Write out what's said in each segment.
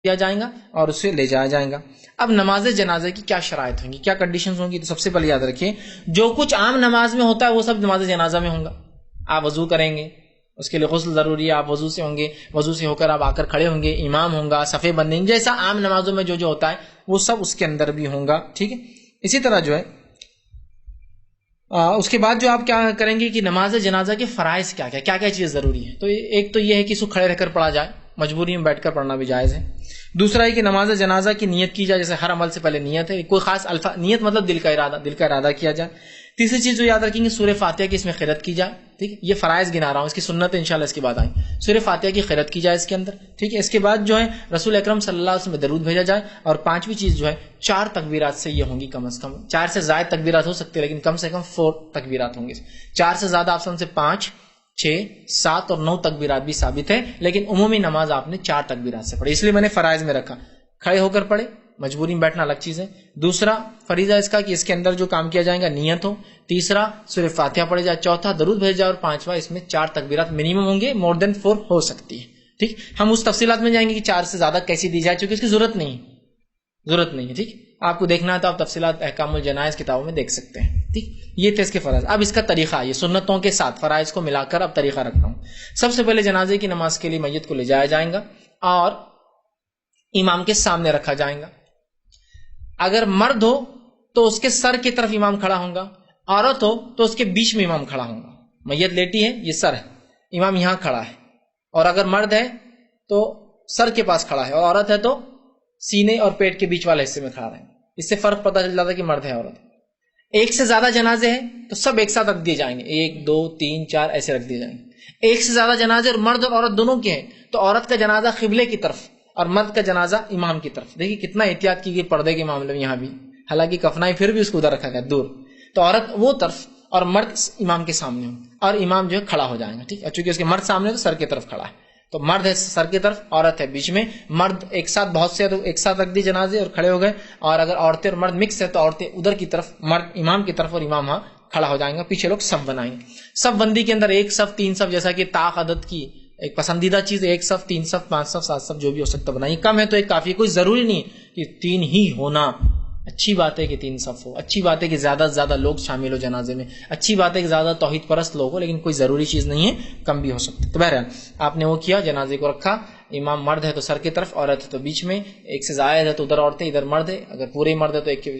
کیا جائے گا اور اسے لے جایا جائے گا۔ اب نماز جنازے کی کیا شرائط ہوں گی، کیا کنڈیشنز ہوں گی؟ تو سب سے پہلے یاد رکھیے جو کچھ عام نماز میں ہوتا ہے وہ سب نماز جنازہ میں ہوگا۔ آپ وضو کریں گے، اس کے لیے غسل ضروری ہے، آپ وضو سے ہوں گے، وضو سے ہو کر آپ آ کر کھڑے ہوں گے، امام ہوں گا، صفے بندیں گے، جیسا عام نمازوں میں جو ہوتا ہے وہ سب اس کے اندر بھی ہوگا، ٹھیک ہے۔ اسی طرح جو ہے اس کے بعد جو آپ کیا کریں گے کہ نماز جنازہ کے فرائض کیا کیا چیز ضروری ہے۔ تو ایک تو یہ ہے کہ اس کو کھڑے رہ کر پڑھا جائے، مجبوری میں بیٹھ کر پڑھنا بھی جائز ہے۔ دوسرا ہے کہ نماز جنازہ کی نیت کی جائے، جیسے ہر عمل سے پہلے نیت ہے، کوئی خاص نیت مطلب دل کا ارادہ کیا جائے۔ تیسری چیز جو یاد رکھیں گے سورہ فاتحہ کی اس میں قرأت کی جائے، ٹھیک ہے۔ یہ فرائض گنا رہا ہوں، اس کی سنت انشاءاللہ اس کے بعد آئیں۔ سورہ فاتحہ کی قرأت کی جائے اس کے اندر، ٹھیک ہے۔ اس کے بعد جو ہے رسول اکرم صلی اللہ علیہ وسلم درود بھیجا جائے، اور پانچویں چیز جو ہے 4 تکبیرات سے یہ ہوں گی، کم از کم 4 سے زائد تکبیرات ہو سکتے ہیں، لیکن کم سے کم 4 تکبیرات ہوں گے۔ 4 سے زیادہ آپ سے 5، 6، 7 اور 9 تکبیرات بھی ثابت ہے، لیکن عمومی نماز آپ نے 4 تکبیرات سے پڑھی، اس لیے میں نے فرائض میں رکھا۔ کھڑے ہو کر پڑھے، مجبوری میں بیٹھنا الگ چیز ہے۔ دوسرا فریضہ اس کا کہ اس کے اندر جو کام کیا جائے گا نیت ہو۔ تیسرا سورہ فاتحہ پڑھے جائے۔ چوتھا درود بھیجا جائے، اور پانچواں اس میں 4 تکبیرات منیمم ہوں گے، مور دین 4 ہو سکتی ہے، ٹھیک۔ ہم اس تفصیلات میں جائیں گے کہ 4 سے زیادہ کیسی دی جائے، چونکہ اس کی ضرورت نہیں ہے، ٹھیک۔ آپ کو دیکھنا ہے تو آپ تفصیلات احکام الجنائز کتابوں میں دیکھ سکتے ہیں، ٹھیک۔ یہ تھے اس کے فرائض۔ اب اس کا طریقہ، یہ سنتوں کے ساتھ فرائض کو ملا کر اب طریقہ رکھتا ہوں۔ سب سے پہلے جنازے کی نماز کے لیے میت کو لے جایا جائے گا اور امام کے سامنے رکھا جائے گا۔ اگر مرد ہو تو اس کے سر کی طرف امام کھڑا ہوگا، عورت ہو تو اس کے بیچ میں امام کھڑا ہوگا۔ میت لیٹی ہے، یہ سر ہے، امام یہاں کھڑا ہے، اور اگر مرد ہے تو سر کے پاس کھڑا ہے، اور عورت ہے تو سینے اور پیٹ کے بیچ والے حصے میں کھڑا ہے۔ اس سے فرق پتہ چل جاتا ہے کہ مرد ہے عورت ہے۔ ایک سے زیادہ جنازے ہیں تو سب ایک ساتھ رکھ دیے جائیں گے، 1، 2، 3، 4 ایسے رکھ دیے جائیں گے۔ ایک سے زیادہ جنازے اور مرد اور عورت دونوں کے ہیں تو عورت کا جنازہ قبلے کی طرف اور مرد کا جنازہ امام کی طرف۔ دیکھیے کتنا احتیاط کی گئی پردے کے معاملے میں، یہاں بھی حالانکہ کفنائی پھر بھی اس کو ادھر رکھا گیا دور، تو عورت وہ طرف اور مرد امام کے سامنے ہو، اور امام جو ہے کھڑا ہو جائے گا، ٹھیک ہے۔ چونکہ اس کے مرد سامنے تو سر کی طرف کھڑا ہے، تو مرد ہے سر کی طرف، عورت ہے بیچ میں۔ مرد ایک ساتھ بہت سے تو ایک ساتھ رکھ دی جنازے اور کھڑے ہو گئے، اور اگر عورتیں اور مرد مکس ہے تو عورتیں ادھر کی طرف، مرد امام کی طرف، اور امام وہاں کھڑا ہو جائیں گا۔ پیچھے لوگ صف بنائیں گے۔ صف بندی کے اندر 1 صف 3 صف، جیسا کہ طاق عدد کی ایک پسندیدہ چیز 1 صف 3 صف 5 صف 7 صف جو بھی ہو سکتا بنائیے، کم ہے تو ایک کافی، کوئی ضروری نہیں کہ 3 ہی ہونا۔ اچھی بات ہے کہ 3 صف ہو، اچھی بات ہے کہ زیادہ سے زیادہ لوگ شامل ہو جنازے میں، اچھی بات ہے کہ زیادہ توحید پرست لوگ ہو، لیکن کوئی ضروری چیز نہیں ہے، کم بھی ہو سکتا ہے۔ تو بہرحال آپ نے وہ کیا، جنازے کو رکھا، امام مرد ہے تو سر کی طرف، عورت ہے تو بیچ میں، ایک سے زائد ہے تو ادھر عورتیں ادھر مرد ہے، اگر پورے مرد ہے تو ایک کے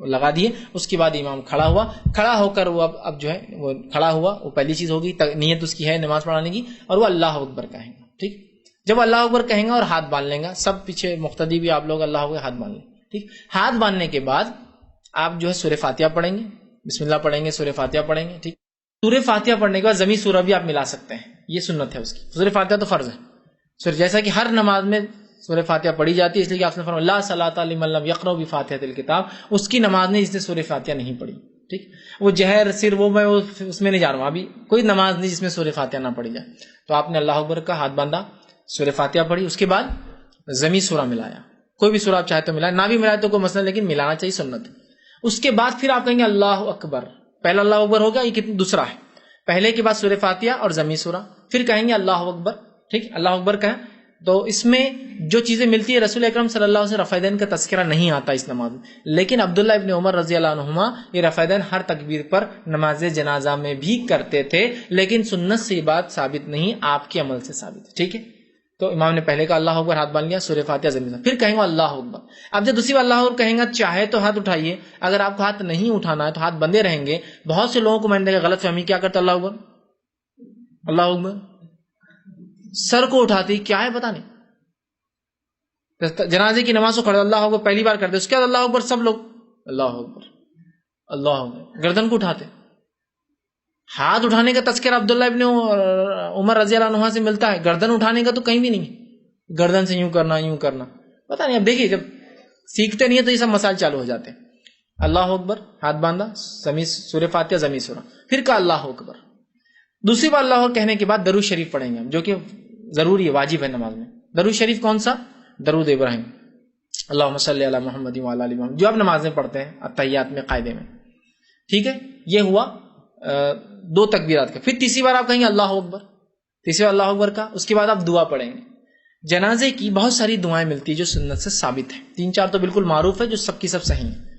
لگا دیے۔ اس کے بعد امام کھڑا ہوا، کھڑا ہو کر وہ اب جو ہے وہ کھڑا ہوا، وہ پہلی چیز ہوگی، نیت اس کی ہے نماز پڑھانے کی، اور وہ اللہ اکبر کہیں گا، ٹھیک۔ جب اللہ اکبر کہیں گا اور ہاتھ باندھ لیں گا، سب پیچھے مقتدی بھی آپ لوگ اللہ اکبر ہاتھ باندھ لیں، ٹھیک۔ ہاتھ باندھنے کے بعد آپ جو ہے سورہ فاتحہ پڑھیں گے، بسم اللہ پڑھیں گے، سورہ فاتحہ پڑھیں گے، ٹھیک۔ سورہ فاتحہ پڑھنے کے بعد ضمی سورہ بھی آپ ملا سکتے ہیں، یہ سنت ہے اس کی۔ سورہ فاتحہ تو فرض ہے، جیسا کہ ہر نماز میں سورہ فاتحہ پڑھی جاتی ہے، اس لیے کہ آپ نے فرمایا لا صلاۃ لمن لم یقرأ بفاتحۃ الکتاب، اس کی نماز نہیں جس نے سورہ فاتحہ نہیں پڑھی، ٹھیک۔ وہ جہر سر وہ میں اس میں نہیں جا رہا ہوں، ابھی کوئی نماز نہیں جس میں سورہ فاتحہ نہ پڑھی جائے۔ تو آپ نے اللہ اکبر کا ہاتھ باندھا، سورہ فاتحہ پڑھی، اس کے بعد ضمی سورہ ملایا، کوئی بھی سورہ آپ چاہے تو ملائے، نہ بھی ملائے تو کوئی مسئلہ، لیکن ملانا چاہیے، سنت ہے۔ اس کے بعد پھر آپ کہیں گے اللہ اکبر، پہلا اللہ اکبر ہوگا، یہ دوسرا ہے، پہلے کے بعد سورہ فاتحہ اور ضمی سورہ، پھر کہیں گے اللہ اکبر، ٹھیک۔ اللہ اکبر کہیں تو اس میں جو چیزیں ملتی ہے، رسول اکرم صلی اللہ علیہ وسلم رفع دین کا تذکرہ نہیں آتا اس نماز میں، لیکن عبداللہ ابن عمر رضی اللہ عنہما یہ رفع دین ہر تکبیر پر نماز جنازہ میں بھی کرتے تھے، لیکن سنت سے یہ بات ثابت نہیں، آپ کے عمل سے ثابت ہے، ٹھیک ہے۔ تو امام نے پہلے کا اللہ اکبر ہاتھ باندھ لیا، سورہ فاتحہ زمین، پھر کہیں گے اللہ اکبر۔ اب جب دوسری بار اللہ اکبر کہیں گا، چاہے تو ہاتھ اٹھائیے، اگر آپ کو ہاتھ نہیں اٹھانا ہے تو ہاتھ بندے رہیں گے۔ بہت سے لوگوں کو میں نے دیکھا غلط فہمی، کیا کرتا اللہ اکبر، اللہ اکبر، سر کو اٹھاتی، کیا ہے پتہ نہیں، جنازے کی نماز کو کھڑے اللہ اکبر پہلی بار کرتے، اس کے بعد اللہ اکبر سب لوگ اللہ اکبر اللہ اکبر، گردن کو اٹھاتے۔ ہاتھ اٹھانے کا تذکرہ عبداللہ ابن عمر رضی اللہ عنہ سے ملتا ہے، گردن اٹھانے کا تو کہیں بھی نہیں ہے، گردن سے یوں کرنا یوں کرنا، پتہ نہیں۔ اب دیکھیے جب سیکھتے نہیں ہے تو یہ سب مسائل چالو ہو جاتے ہیں۔ اللہ اکبر، ہاتھ باندھا، سورہ فاتحہ ضمی سورہ، پھر کہا اللہ اکبر۔ دوسری بار اللہ اکبر کہنے کے بعد درود شریف پڑھیں گے ہم، جو کہ ضروری ہے، واجب ہے نماز میں۔ درود شریف کون سا؟ درود ابراہیم، اللہم صلی علی محمد وعلی آل محمد، جو آپ نماز میں پڑھتے ہیں اتحیات میں قاعدے میں، ٹھیک ہے۔ یہ ہوا 2 تکبیرات کا۔ پھر تیسری بار آپ کہیں گے اللہ اکبر، تیسری بار اللہ اکبر کا، اس کے بعد آپ دعا پڑھیں گے۔ جنازے کی بہت ساری دعائیں ملتی ہیں جو سنت سے ثابت ہیں. 3-4 تو بالکل معروف ہے جو سب کی سب صحیح ہیں.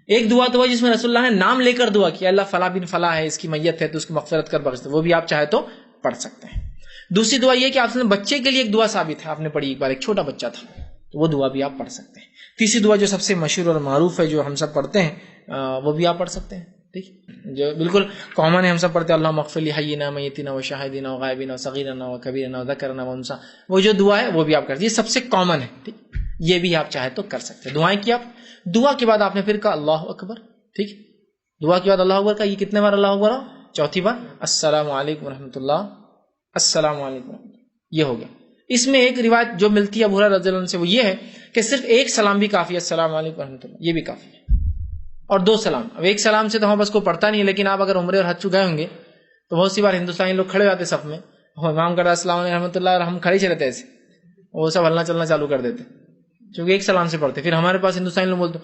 ایک دعا تو ہے جس میں رسول اللہ نے نام لے کر دعا کیا, اللہ فلاں بن فلاں ہے, اس کی میت ہے تو اس کی مغفرت کر بخش دے, وہ بھی آپ چاہے تو پڑھ سکتے ہیں. دوسری دعا یہ کہ آپ نے بچے کے لیے ایک دعا ثابت ہے, آپ نے پڑھی ایک بار, ایک چھوٹا بچہ تھا تو وہ دعا بھی آپ پڑھ سکتے ہیں. تیسری دعا جو سب سے مشہور اور معروف ہے جو ہم سب پڑھتے ہیں وہ بھی آپ پڑھ سکتے ہیں. ٹھیک, جو بالکل کامن ہے, ہم سب پڑھتے ہیں, اللہم اغفر لی حینا میتنا و شاہدنا و غائبنا و صغیرنا و کبیرنا و ذکرنا و انثا, وہ جو دعا ہے وہ بھی آپ کرتے ہیں. یہ سب سے کامن ہے. ٹھیک, یہ بھی آپ چاہے تو کر سکتے ہیں. دعائیں کی آپ, دعا کے بعد آپ نے پھر کہا اللہ اکبر. ٹھیک, دعا کے بعد اللہ اکبر کا, یہ کتنے بار اللہ اکبر ہو؟ چوتھی بار السلام علیکم ورحمۃ اللہ, السلام علیکم ورحمۃ اللہ, یہ ہو گیا. اس میں ایک روایت جو ملتی ہے ابو ہریرہ رضی اللہ عنہ سے وہ یہ ہے کہ صرف ایک سلام بھی کافی ہے, السلام علیکم ورحمۃ اللہ, یہ بھی کافی ہے, اور 2 سلام. اب ایک سلام سے تو ہم بس کو پڑھتا نہیں ہے, لیکن آپ اگر عمرے اور حج گئے ہوں گے تو بہت سی بار ہندوستانی لوگ کھڑے ہوتے صف میں, امام کرتا السلام علیکم ورحمۃ اللہ, اور ہم کھڑے چلے رہتے ایسے, وہ سب ہلنا چلنا چالو کر دیتے کیونکہ ایک سلام سے پڑھتے. پھر ہمارے پاس ہندوستانی لوگ بولتے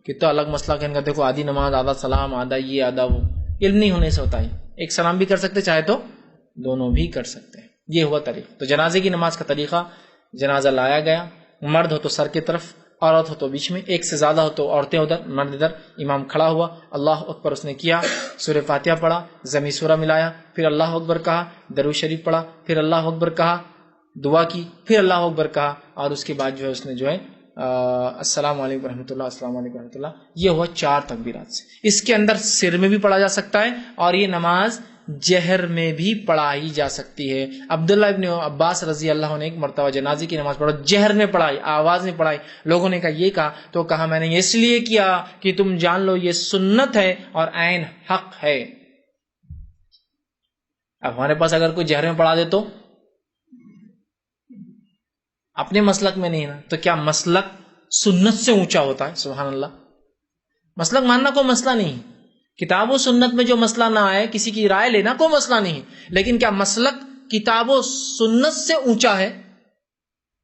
کتنا الگ مسئلہ کہ ان کا دیکھو آدھی نماز آدھا سلام آدھا یہ آدھا وہ, علم نہیں ہونے سے ہوتا ہے. ایک سلام بھی کر سکتے, چاہے تو دونوں بھی کر سکتے ہیں. یہ ہوا طریقہ. تو جنازے کی نماز کا طریقہ, جنازہ لایا گیا, مرد ہو تو سر کی طرف, عورت ہو تو بیچ میں, ایک سے زیادہ ہو تو عورتیں ادھر مرد ادھر, امام کھڑا ہوا, اللہ اکبر اس نے کیا, سورہ فاتحہ پڑھا, ضمی سورہ ملایا, پھر اللہ اکبر کہا, درود شریف پڑھا, پھر اللہ اکبر کہا, دعا کی, پھر اللہ اکبر کہا, اور اس کے بعد جو ہے اس نے جو ہے السلام علیکم ورحمۃ اللہ, السلام علیکم ورحمۃ اللہ. یہ ہوا 4 تکبیرات سے. اس کے اندر سر میں بھی پڑھا جا سکتا ہے, اور یہ نماز جہر میں بھی پڑھائی جا سکتی ہے. عبداللہ ابن عباس رضی اللہ عنہ نے ایک مرتبہ جنازے کی نماز پڑھا, جہر میں پڑھائی, آواز میں پڑھائی. لوگوں نے کہا یہ کہا تو کہا میں نے اس لیے کیا کہ تم جان لو یہ سنت ہے اور عین حق ہے. اب ہمارے پاس اگر کوئی جہر میں پڑھا دے تو اپنے مسلک میں نہیں نا, تو کیا مسلک سنت سے اونچا ہوتا ہے؟ سبحان اللہ. مسلک ماننا کوئی مسئلہ نہیں, کتاب و سنت میں جو مسئلہ نہ آئے کسی کی رائے لینا کوئی مسئلہ نہیں, لیکن کیا مسلک کتاب و سنت سے اونچا ہے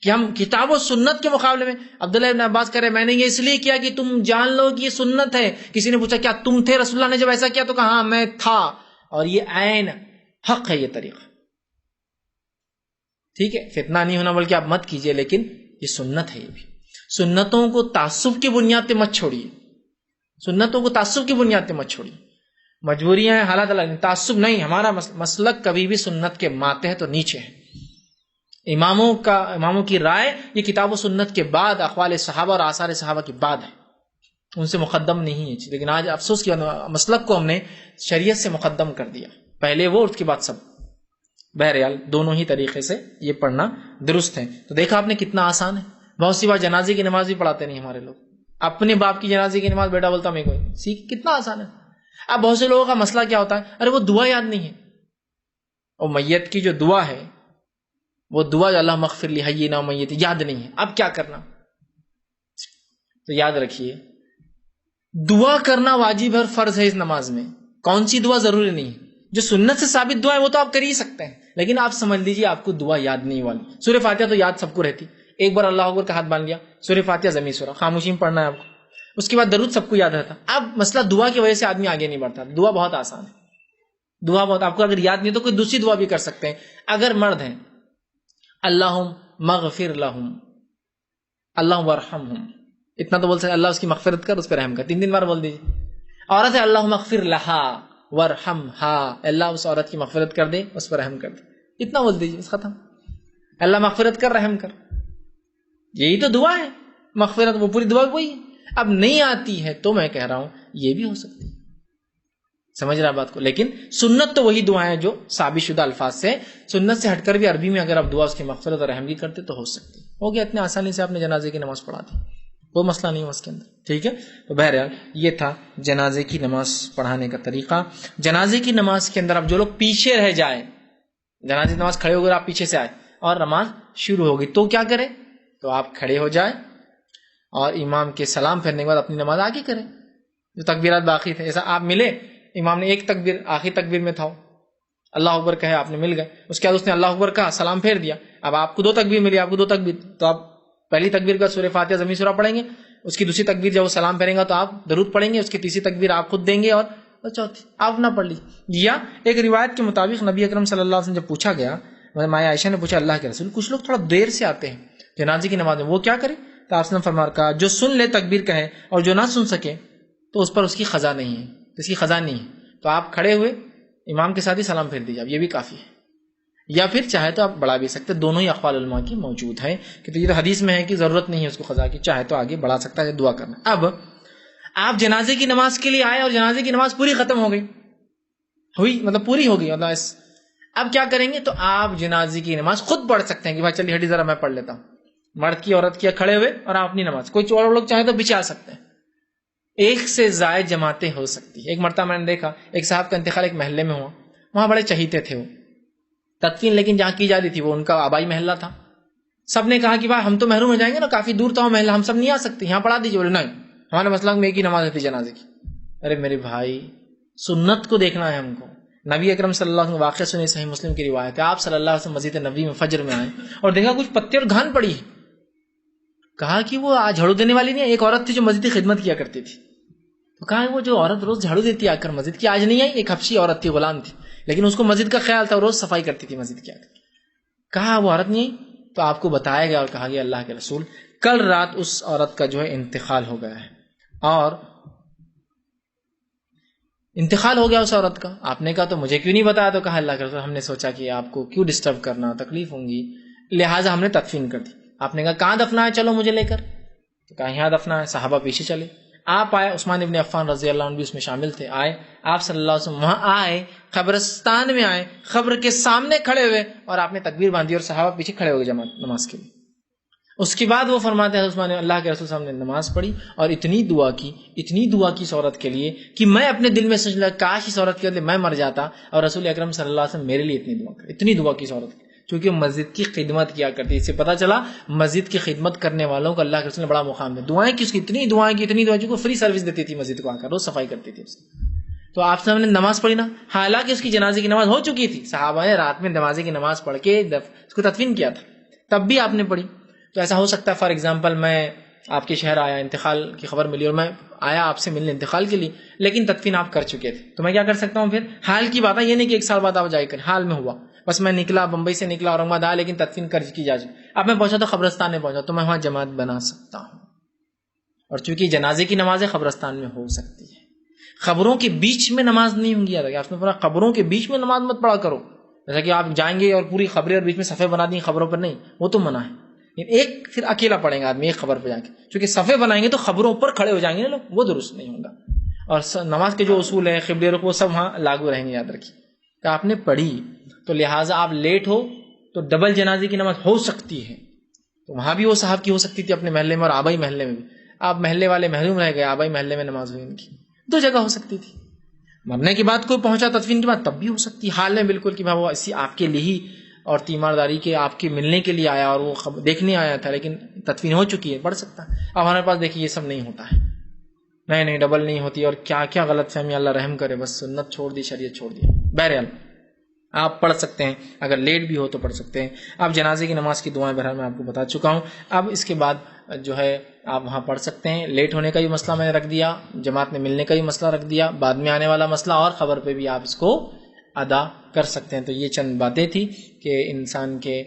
کہ ہم کتاب و سنت کے مقابلے میں. عبداللہ ابن عباس کہہ رہے میں نے یہ اس لیے کیا کہ تم جان لو کہ یہ سنت ہے. کسی نے پوچھا کیا تم تھے رسول اللہ نے جب ایسا کیا, تو کہا ہاں میں تھا, اور یہ عین حق ہے یہ طریقہ. ٹھیک ہے, فتنہ نہیں ہونا بلکہ آپ مت کیجئے, لیکن یہ سنت ہے. یہ بھی سنتوں کو تعصب کی بنیاد پہ مت چھوڑیے, سنتوں کو تعصب کی بنیاد پہ مت چھوڑیے. مجبوریاں ہیں, حالات الگ, تعصب نہیں. ہمارا مسلک کبھی بھی سنت کے ماتحت تو نیچے ہے. اماموں کی رائے یہ کتاب و سنت کے بعد, اقوال صحابہ اور آثار صحابہ کے بعد ہے, ان سے مقدم نہیں ہے. لیکن آج افسوس کی مسلک کو ہم نے شریعت سے مقدم کر دیا, پہلے وہ اس کے بعد سب. بہرحال دونوں ہی طریقے سے یہ پڑھنا درست ہے. تو دیکھا آپ نے کتنا آسان ہے. بہت سی بار جنازے کی نماز بھی پڑھاتے نہیں ہمارے لوگ, اپنے باپ کی جنازے کی نماز بیٹا بولتا میں کوئی سیکھ, کتنا آسان ہے. اب بہت سے لوگوں کا مسئلہ کیا ہوتا ہے, ارے وہ دعا یاد نہیں ہے, اور میت کی جو دعا ہے وہ دعا جو اللہ مغفر لی حینا میت یاد نہیں ہے. اب کیا کرنا؟ تو یاد رکھیے دعا کرنا واجب ہے اور فرض ہے اس نماز میں. کون سی دعا ضروری نہیں ہے, جو سنت سے ثابت دعا ہے وہ تو آپ کر ہی سکتے ہیں, لیکن آپ سمجھ لیجیے آپ کو دعا یاد نہیں والی. سورہ فاتحہ تو یاد سب کو رہتی, ایک بار اللہ اکبر کا ہاتھ باندھ لیا, سورہ فاتحہ ضمی سورہ خاموشی میں پڑھنا ہے آپ کو, اس کے بعد درود سب کو یاد رہتا. اب مسئلہ دعا کی وجہ سے آدمی آگے نہیں بڑھتا. دعا بہت آسان ہے, دعا بہت, آپ کو اگر یاد نہیں تو کوئی دوسری دعا بھی کر سکتے ہیں. اگر مرد ہیں اللہم مغفر لہم, اللہم ورحمہم, اتنا تو بول سکتے, اللہ اس کی مغفرت کر, اس پہ رحم کر, 3 بار بول دیجیے. عورت ہے اللہم مغفر لہا ورحمہا, اللہ اس عورت کی مغفرت کر دے, اس پر رحم کر دے, اتنا بول دیجیے, بس ختم. اللہ مغفرت کر, رحم کر, یہی تو دعا ہے. مغفرت وہ پوری دعا وہی ہے. اب نہیں آتی ہے تو میں کہہ رہا ہوں یہ بھی ہو سکتی ہے, سمجھ رہا بات کو. لیکن سنت تو وہی دعا ہے جو ثابت شدہ الفاظ سے, سنت سے ہٹ کر بھی عربی میں اگر آپ دعا اس کی مغفرت اور رحم کی کرتے تو ہو سکتی. ہو گیا, اتنے آسانی سے آپ نے جنازے کی نماز پڑھا دی, کوئی مسئلہ نہیں ہو اس کے اندر. ٹھیک ہے, تو بہرحال یہ تھا جنازے کی نماز پڑھانے کا طریقہ. جنازے کی نماز کے اندر اب جو لوگ پیچھے رہ جائیں, جنازے کی نماز کھڑے ہو گئے, آپ پیچھے سے آئے اور نماز شروع ہو گئی, تو کیا کریں؟ تو آپ کھڑے ہو جائیں اور امام کے سلام پھیرنے کے بعد اپنی نماز آگے کریں. جو تکبیرات باقی تھے, جیسا آپ ملے, امام نے ایک تکبیر آخری تکبیر میں تھا, اللہ اکبر کہے, آپ نے مل گئے, اس کے بعد اس نے اللہ اکبر کہا, سلام پھیر دیا. اب آپ کو 2 تکبیر ملی, آپ کو 2 تکبیر, تو آپ پہلی تکبیر کا سورہ فاتحہ ضمی سورہ پڑھیں گے, اس کی دوسری تکبیر جب وہ سلام پھیریں گا تو آپ درود پڑھیں گے, اس کی تیسری تکبیر آپ خود دیں گے, اور چوتھی آپ نہ پڑھ لیجیے. یا ایک روایت کے مطابق نبی اکرم صلی اللہ علیہ وسلم جب پوچھا گیا مایا عائشہ نے پوچھا اللہ کے رسول کچھ لوگ تھوڑا دیر سے آتے ہیں جنازے کی نماز میں، وہ کیا کرے؟ تو آپ نے فرمایا جو سن لے تکبیر کہے اور جو نہ سن سکے تو اس پر اس کی قضا نہیں ہے، اس کی قضا نہیں ہے، تو آپ کھڑے ہوئے امام کے ساتھ ہی سلام پھیر دیجیے، اب یہ بھی کافی ہے، یا پھر چاہے تو آپ بڑھا بھی سکتے، دونوں ہی اقوال علماء کی موجود ہے کہ تو یہ تو حدیث میں ہے کہ ضرورت نہیں ہے اس کو قضا کی، چاہے تو آگے بڑھا سکتا ہے دعا کرنا۔ اب آپ جنازے کی نماز کے لیے آئے اور جنازے کی نماز پوری ختم ہو گئی، ہوئی مطلب پوری ہو گئی، اب کیا کریں گے؟ تو آپ جنازے کی نماز خود پڑھ سکتے ہیں کہ بھائی چلیے ہٹی ذرا میں پڑھ لیتا ہوں، مرد کی عورت کی کھڑے ہوئے اور آپ اپنی نماز، کوئی اور لوگ چاہے تو بچا سکتے ہیں، ایک سے زائد جماعتیں ہو سکتی ہے۔ ایک مرتبہ میں نے دیکھا ایک صاحب کا انتقال ایک محلے میں ہوا، وہاں بڑے چہیتے تھے وہ، تدفین لیکن جہاں کی جاتی تھی وہ ان کا آبائی محلہ تھا، سب نے کہا کہ بھائی ہم تو محروم ہو جائیں گے نا، کافی دور تھا وہ محلہ، ہم سب نہیں آ سکتے، یہاں پڑھا دیجیے، بولے نہیں ہمارے مسئلہ میں ایک ہی نماز ہوتی جنازے کی۔ ارے میرے بھائی سنت کو دیکھنا ہے ہم کو، نبی اکرم صلی اللہ علیہ وسلم واقعہ سنی، صحیح مسلم کی روایت ہے، آپ صلی اللہ علیہ وسلم مسجد نبوی میں فجر میں آئے اور دیکھا کچھ پتے اور گھان پڑی ہے، کہا کہ وہ جھاڑو دینے والی نہیں، ایک عورت تھی جو مسجد کی خدمت کیا کرتی تھی، تو کہا وہ جو عورت روز جھاڑو دیتی آ کر مسجد کی، آج نہیں آئی، ایک حبشی عورت تھی، غلام تھی، لیکن اس کو مسجد کا خیال تھا، روز صفائی کرتی تھی مسجد کی آ کر، کہا وہ عورت نہیں آئی، تو آپ کو بتایا گیا اور کہا گیا اللہ کے رسول کل رات اس عورت کا جو ہے انتقال ہو گیا ہے، اور انتقال ہو گیا اس عورت کا۔ آپ نے کہا تو مجھے کیوں نہیں بتایا؟ تو کہا اللہ کے رسول ہم نے سوچا کہ آپ کو کیوں ڈسٹرب کرنا، تکلیف ہوں گی، لہٰذا ہم نے تدفین کر دی۔ آپ نے کہا کہاں دفنا ہے، چلو مجھے لے کر، تو کہا یہاں دفنا ہے، صحابہ پیچھے چلے، آپ آئے، عثمان ابن عفان رضی اللہ عنہ بھی اس میں شامل تھے، آئے آپ صلی اللہ علیہ وسلم وہاں آئے، قبرستان میں آئے، قبر کے سامنے کھڑے ہوئے اور آپ نے تکبیر باندھی اور صحابہ پیچھے کھڑے ہو گئے جماعت نماز کے لیے۔ اس کے بعد وہ فرماتے ہیں عثمان اللہ کے رسول صلی اللہ علیہ وسلم نے نماز پڑھی اور اتنی دعا کی اس عورت کے لیے کہ میں اپنے دل میں سوچ لگا کاش اس عورت کے بدلے میں مر جاتا اور رسول اکرم صلی اللہ علیہ وسلم میرے لیے اتنی دعا کی اس عورت کی، چونکہ مسجد کی خدمت کیا کرتی، اس سے پتہ چلا مسجد کی خدمت کرنے والوں کو اللہ کے رسول نے بڑا مقام دیا، دعائیں کی اس کی، اتنی دعائیں چونکہ فری سروس دیتی تھی مسجد کو آ کر، روز صفائی کرتی تھی اس کی۔ تو آپ نے نماز پڑھی نا، حالانکہ اس کی جنازے کی نماز ہو چکی تھی، صحابہ نے رات میں جنازے کی نماز پڑھ کے اس کو تدفین کیا تھا، تب بھی آپ نے پڑھی۔ تو ایسا ہو سکتا ہے فار ایگزامپل میں آپ کے شہر آیا، انتقال کی خبر ملی اور میں آیا آپ سے ملنے انتقال کے لیے، لیکن تدفین آپ کر چکے تھے، تو میں کیا کر سکتا ہوں؟ پھر حال کی بات ہے، یہ نہیں کہ ایک سال بعد آپ جائے کر، حال میں ہوا، بس میں نکلا بمبئی سے نکلا اورنگ آباد آیا لیکن تدفین کر کی جا چکی، اب میں پہنچا تو قبرستان میں پہنچا تو میں وہاں جماعت بنا سکتا ہوں، اور چونکہ جنازے کی نمازیں قبرستان میں ہو سکتی ہے، قبروں کے بیچ میں نماز نہیں ہوں گی، آپ نے فرمایا قبروں کے بیچ میں نماز مت پڑھا کرو، جیسا کہ آپ جائیں گے اور پوری خبریں اور بیچ میں صفحے بنا دیں خبروں پر، نہیں، وہ تو منع ہے، ایک پھر اکیلا پڑھیں گا آدمی ایک خبر پہ جا کے، چونکہ صفحے بنائیں گے تو خبروں پر کھڑے ہو جائیں گے نا لوگ، وہ درست نہیں ہوگا، اور نماز کے جو اصول ہیں قبلے رخ وہ سب وہاں لاگو رہیں گے، یاد رکھیے کہ آپ نے پڑھی تو لہٰذا آپ لیٹ ہو تو ڈبل جنازے کی نماز ہو سکتی ہے، تو وہاں بھی وہ صاحب کی ہو سکتی تھی اپنے محلے میں اور آبائی محلے میں بھی، آپ محلے والے محروم رہ گئے، آبائی محلے میں نماز ہوئی ان کی، دو جگہ ہو سکتی تھی، مرنے کے بعد کوئی پہنچا تدفین کے بعد تب بھی ہو سکتی، حال میں بالکل کہ وہ اسی آپ کے لیے ہی اور تیمارداری کے آپ کے ملنے کے لیے آیا اور وہ دیکھنے آیا تھا لیکن تدفین ہو چکی ہے، پڑھ سکتا ہے۔ اب ہمارے پاس دیکھیے یہ سب نہیں ہوتا ہے، نہیں ڈبل نہیں ہوتی، اور کیا کیا غلط فہمی، اللہ رحم کرے، بس سنت چھوڑ دی، شریعت چھوڑ دی۔ بہرحال آپ پڑھ سکتے ہیں، اگر لیٹ بھی ہو تو پڑھ سکتے ہیں۔ اب جنازے کی نماز کی دعائیں بہرحال میں آپ کو بتا چکا ہوں، اب اس کے بعد جو ہے آپ وہاں پڑھ سکتے ہیں۔ لیٹ ہونے کا بھی مسئلہ میں نے رکھ دیا، جماعت میں ملنے کا بھی مسئلہ رکھ دیا، بعد میں آنے والا مسئلہ، اور خبر پہ بھی آپ اس کو ادا کر سکتے ہیں۔ تو یہ چند باتیں تھی کہ انسان کے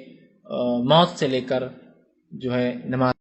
موت سے لے کر جو ہے نماز